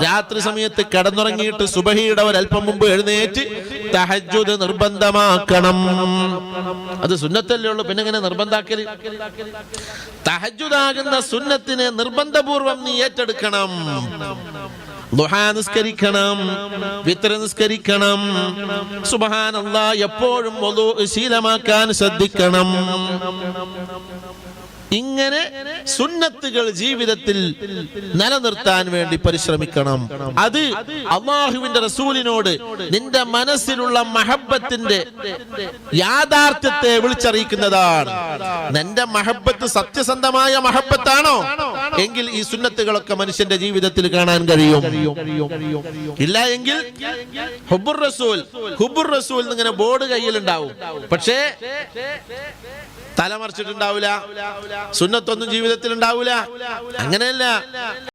രാത്രി സമയത്ത് കിടന്നുറങ്ങിയിട്ട് സുബഹിയുടെ ഒരൽപ്പം മുമ്പ് എഴുന്നേറ്റ് തഹജ്ജുദ് നിർബന്ധമാക്കണം. അത് സുന്നത്തല്ലേ ഉള്ളൂ, പിന്നെ എങ്ങനെ നിർബന്ധാക്കല്? തഹജ്ജുദാകുന്ന സുന്നത്തിനെ നിർബന്ധപൂർവം നീ ഏറ്റെടുക്കണം. ദുഹാ നിസ്കരിക്കണം, വിത്ർ നിസ്കരിക്കണം, സുബ്ഹാനല്ലാഹ് എപ്പോഴും വുളൂ ശീലമാക്കാൻ ശ്രദ്ധിക്കണം. ഇങ്ങനെ സുന്നത്തുകൾ ജീവിതത്തിൽ നിലനിർത്താൻ വേണ്ടി പരിശ്രമിക്കണം. അത് അല്ലാഹുവിന്റെ റസൂലിനോട് നിന്റെ മനസ്സിലുള്ള മഹബ്ബത്തിന്റെ യാഥാർത്ഥ്യത്തെ വിളിച്ചറിയിക്കുന്നതാണ്. നിന്റെ മഹബ്ബത്ത് സത്യസന്ധമായ മഹബ്ബത്താണോ എങ്കിൽ ഈ സുന്നത്തുകളൊക്കെ മനുഷ്യന്റെ ജീവിതത്തിൽ കാണാൻ കഴിയും. ഇല്ല എങ്കിൽ ഹുബ്ബുർ റസൂൽ ഇങ്ങനെ ബോർഡ് കയ്യിലുണ്ടാവും, പക്ഷേ തലമറിച്ചിട്ടുണ്ടാവില്ല, സുന്നത്തൊന്നും ജീവിതത്തിൽ ഉണ്ടാവില്ല. അങ്ങനെയല്ല.